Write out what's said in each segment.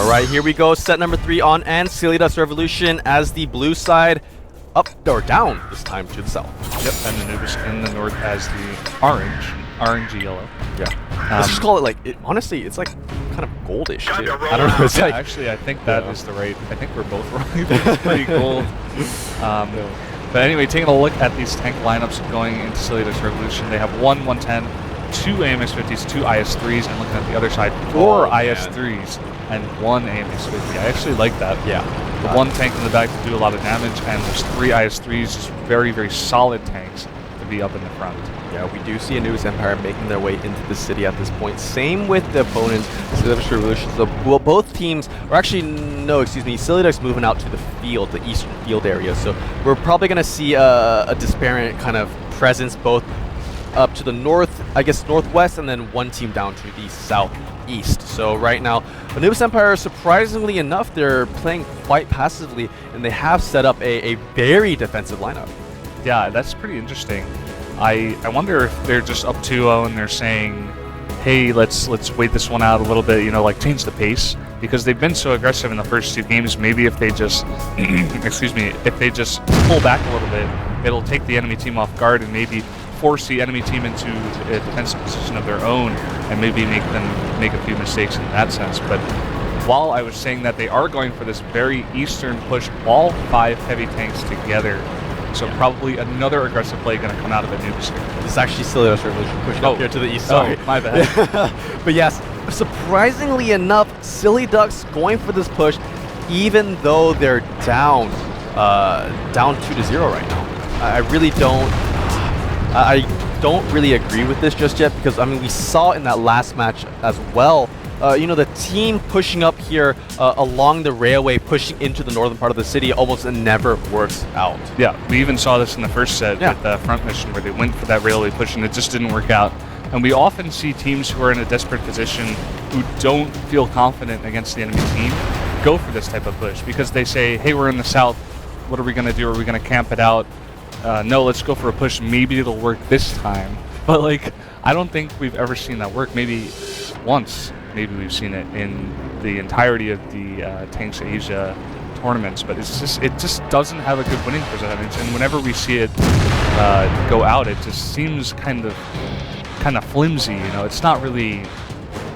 All right, here we go. Set number 3 on and Silidus Revolution as the blue side up or down this time to the south. Yep, and Anubis in the north as the orangey yellow. Yeah. Let's just call it like, honestly, it's like kind of goldish too. I don't know. It's like, actually, I think that is the right. I think we're both wrong. It's pretty gold. But anyway, taking a look at these tank lineups going into Silidus Revolution, they have 110, 2 AMX-50s, 2 IS-3s, and looking at the other side, 4 IS-3s and 1 AMX-50. I actually like that. Yeah. The one tank in the back to do a lot of damage, and there's 3 IS-3s, just very, very solid tanks to be up in the front. Yeah, we do see Anubis Empire making their way into the city at this point. Same with the opponents, Silidus Revolution. So, well, both teams, or actually, no, excuse me, Silidus moving out to the field, the eastern field area. So we're probably going to see a disparate kind of presence both up to the north, I guess northwest, and then one team down to the southeast. So right now, Anubis Empire, surprisingly enough, they're playing quite passively, and they have set up a very defensive lineup. Yeah, that's pretty interesting. I wonder if they're just up 2-0 and they're saying, hey, let's wait this one out a little bit, you know, like change the pace, because they've been so aggressive in the first 2 games. Maybe if they just, excuse me, if they just pull back a little bit, it'll take the enemy team off guard and maybe force the enemy team into a defensive position of their own and maybe make them make a few mistakes in that sense. But while I was saying that, they are going for this very eastern push, all 5 heavy tanks together. So probably another aggressive play going to come out of Anubis here. This is actually Silidus Revolution pushing up here to the east. Sorry. Oh, my bad. But yes, surprisingly enough, Silidus going for this push, even though they're down 2-0 right now. I really don't. I don't really agree with this just yet, because I mean we saw in that last match as well. You know, the team pushing up here along the railway, pushing into the northern part of the city, almost never works out. Yeah, we even saw this in the first set with the front mission where they went for that railway push and it just didn't work out. And we often see teams who are in a desperate position who don't feel confident against the enemy team go for this type of push, because they say, hey, we're in the south, what are we going to do? Are we going to camp it out? No, let's go for a push. Maybe it'll work this time. But like, I don't think we've ever seen that work. Maybe once. Maybe we've seen it in the entirety of the TanksAsia tournaments, but it just doesn't have a good winning percentage. And whenever we see it go out, it just seems kind of flimsy. You know, it's not really,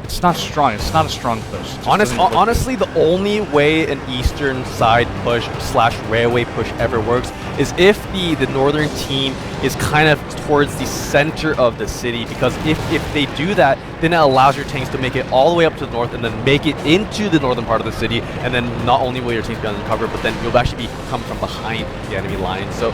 it's not strong. It's not a strong push. Honestly, the only way an eastern side push / railway push ever works is if the northern team is kind of towards the center of the city, because if they do that, then it allows your tanks to make it all the way up to the north and then make it into the northern part of the city, and then not only will your tanks be under cover, but then you'll actually come from behind the enemy line. So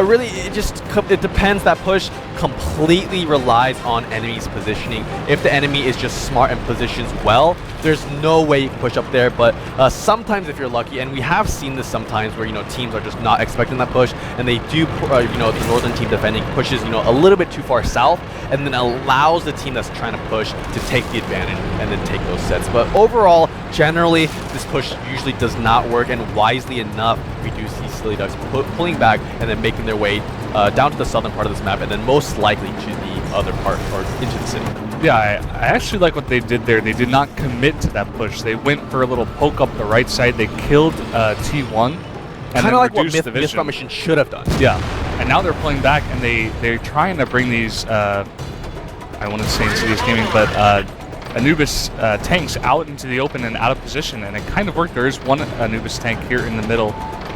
really, it depends. That push completely relies on enemies positioning. If the enemy is just smart and positions well, there's no way you can push up there. But sometimes if you're lucky, and we have seen this sometimes where, you know, teams are just not expecting that push, and they do, you know, the northern team defending pushes, you know, a little bit too far south, and then allows the team that's trying to push to take the advantage and then take those sets. But overall, generally, this push usually does not work, and wisely enough, we do see Silidus pulling back and then making their way down to the southern part of this map, and then most likely to the other part, or into the city. Yeah, I actually like what they did there. They did not commit to that push. They went for a little poke up the right side. They killed T1. Kind of like what Myth Mission should have done. Yeah, and now they're pulling back, and they're trying to bring these, I want to say Insidious Gaming, but Anubis tanks out into the open and out of position, and it kind of worked. There is one Anubis tank here in the middle,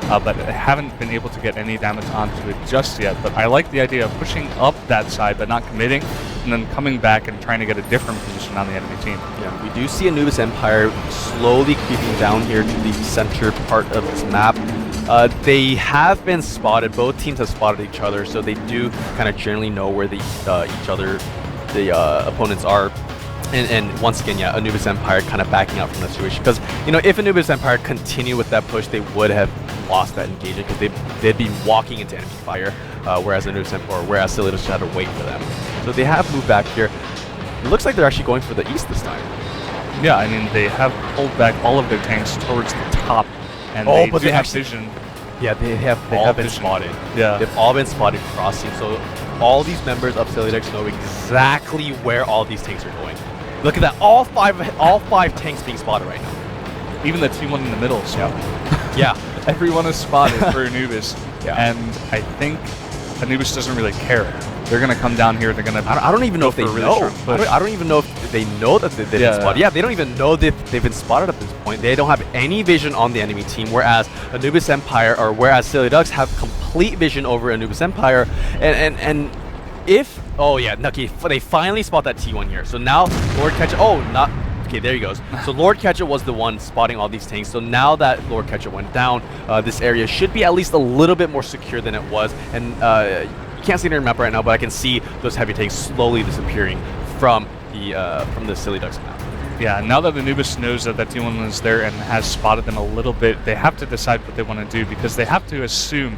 but I haven't been able to get any damage onto it just yet. But I like the idea of pushing up that side but not committing, and then coming back and trying to get a different position on the enemy team. Yeah, we do see Anubis Empire slowly creeping down here to the center part of this map. They have been spotted. Both teams have spotted each other, so they do kind of generally know where the opponents are. And once again, yeah, Anubis Empire kind of backing out from the situation, because, you know, if Anubis Empire continued with that push, they would have lost that engagement, because they'd be walking into enemy fire, whereas Silidus had to wait for them. So they have moved back here. It looks like they're actually going for the east this time. Yeah, I mean, they have pulled back all of their tanks towards the top, and they have vision. Yeah, they have been spotted. Yeah, they've all been spotted crossing. So all these members of Silidus know exactly where all these tanks are going. Look at that! All five tanks being spotted right now. even the T1 in the middle. So Yeah. everyone is spotted for Anubis, Yeah. and I think Anubis doesn't really care. They're gonna come down here. They're gonna. I don't even know if they really know. strong push. I don't even know if they know that they've been spotted. Yeah, they don't even know that they've been spotted at this point. They don't have any vision on the enemy team, whereas Anubis Empire, or whereas Silly Ducks have complete vision over Anubis Empire. And if they finally spot that T1 here. So now Lord Ketchup. Okay, there he goes. So Lord Ketchup was the one spotting all these tanks. So now that Lord Ketchup went down, this area should be at least a little bit more secure than it was. And you can't see it in the map right now, but I can see those heavy tanks slowly disappearing from the Silly Ducks map. Yeah, now that Anubis knows that that T1 is there and has spotted them a little bit, they have to decide what they want to do, because they have to assume,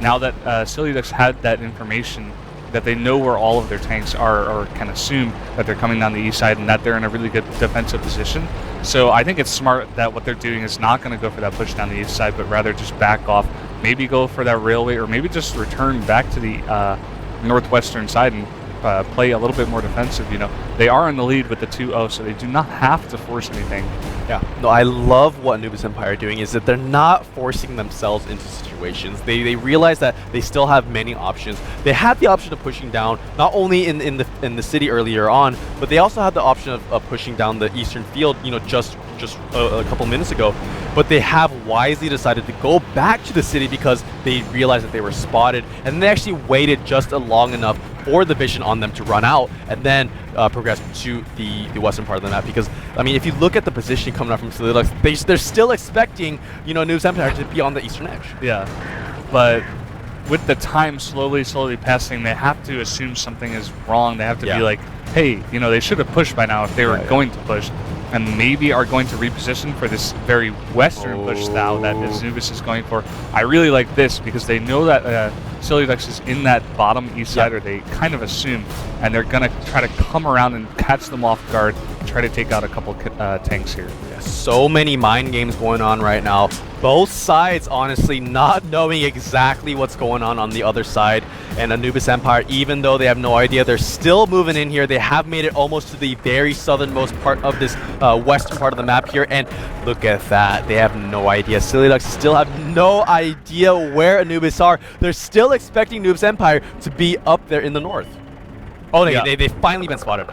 now that Silly Ducks had that information, that they know where all of their tanks are, or can assume that they're coming down the east side and that they're in a really good defensive position. So I think it's smart that what they're doing is not going to go for that push down the east side, but rather just back off, maybe go for that railway, or maybe just return back to the northwestern side and play a little bit more defensive. You know, they are in the lead with the 2-0, so they do not have to force anything. Yeah, no, I love what Anubis Empire are doing, is that they're not forcing themselves into situations. They realize that they still have many options. They had the option of pushing down not only in the city earlier on, but they also had the option of pushing down the eastern field, you know, just a couple minutes ago. But they have wisely decided to go back to the city because they realized that they were spotted, and they actually waited just long enough for the vision on them to run out, and then progress to the western part of the map. Because I mean, if you look at the position coming up from Silly Ducks, they're still expecting, you know, Anubis Empire to be on the eastern edge. Yeah, but with the time slowly passing, they have to assume something is wrong. They have to be like, hey, you know, they should have pushed by now if they were going to push, and maybe are going to reposition for this very western push style that Anubis is going for. I really like this because they know that Silly Ducks is in that bottom east side, or they kind of assume, and they're going to try to come around and catch them off guard, try to take out a couple tanks here. Yeah, so many mind games going on right now. Both sides, honestly, not knowing exactly what's going on the other side. And Anubis Empire, even though they have no idea, they're still moving in here. They have made it almost to the very southernmost part of this western part of the map here. And look at that. They have no idea. Silly Ducks still have no idea where Anubis are. They're still expecting Anubis Empire to be up there in the north. Oh, they've finally been spotted.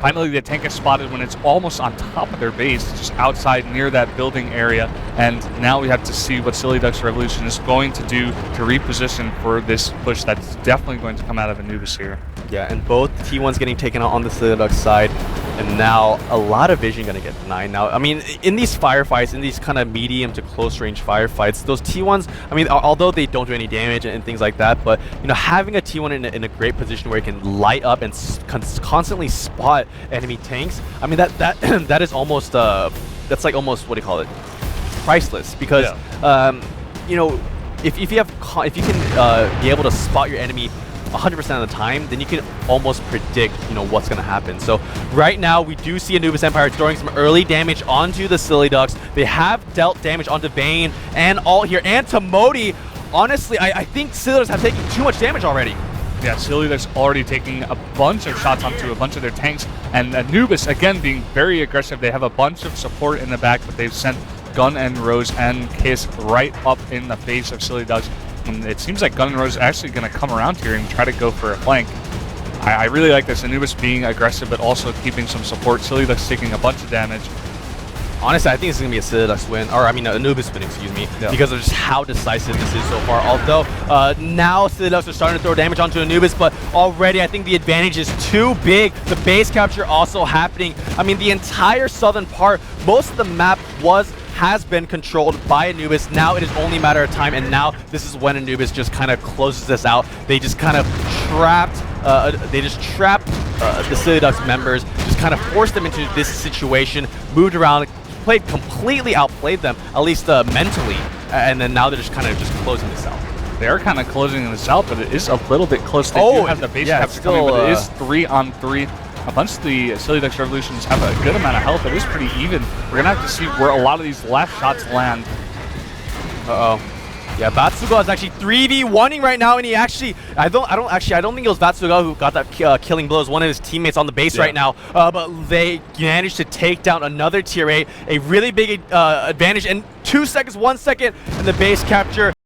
Finally, the tank is spotted when it's almost on top of their base, just outside near that building area. And now we have to see what Silly Ducks Revolution is going to do to reposition for this push that's definitely going to come out of Anubis here. Yeah, and both T1s getting taken out on the Silly Ducks side, and now a lot of vision going to get denied. Now, I mean, in these firefights, in these kind of medium to close range firefights, those T1s, I mean, although they don't do any damage and things like that, but, you know, having a T1 in a great position where it can light up and constantly spot enemy tanks, I mean, that is almost, that's like almost, what do you call it, priceless. Because, you know, if you can be able to spot your enemy 100% of the time, then you can almost predict, you know, what's going to happen. So right now we do see Anubis Empire throwing some early damage onto the Silly Ducks. They have dealt damage onto Vayne and Alt here, and to Modi. Honestly, I think Silly Ducks have taken too much damage already. Yeah, Silly Ducks already taking a bunch of shots onto a bunch of their tanks, and Anubis again being very aggressive. They have a bunch of support in the back, but they've sent Gun and Rose and Kiss right up in the face of Silly Ducks. And it seems like Gun and Rose is actually going to come around here and try to go for a flank. I really like this. Anubis being aggressive, but also keeping some support. Silly Ducks taking a bunch of damage. Honestly, I think this is going to be a Silly Ducks win, or I mean, Anubis win, excuse me, because of just how decisive this is so far. Although, now Silly Ducks are starting to throw damage onto Anubis, but already I think the advantage is too big. The base capture also happening. I mean, the entire southern part, most of the map has been controlled by Anubis. Now it is only a matter of time, and now this is when Anubis just kind of closes this out. They just kind of trapped the Silly Ducks members, just kind of forced them into this situation, moved around, completely outplayed them, at least mentally, and then now they're just kind of closing this out. They are kind of closing this out, but it is a little bit close. They do have the base capture coming, but it is 3-on-3. A bunch of the Silly Ducks Revolutions have a good amount of health. It is pretty even. We're going to have to see where a lot of these last shots land. Uh-oh. Yeah, Vatsuga is actually 3v1ing right now, and he actually, I don't think it was Vatsuga who got that killing blow. It was one of his teammates on the base right now, but they managed to take down another tier 8, a really big advantage, and 2 seconds, 1 second, and the base capture.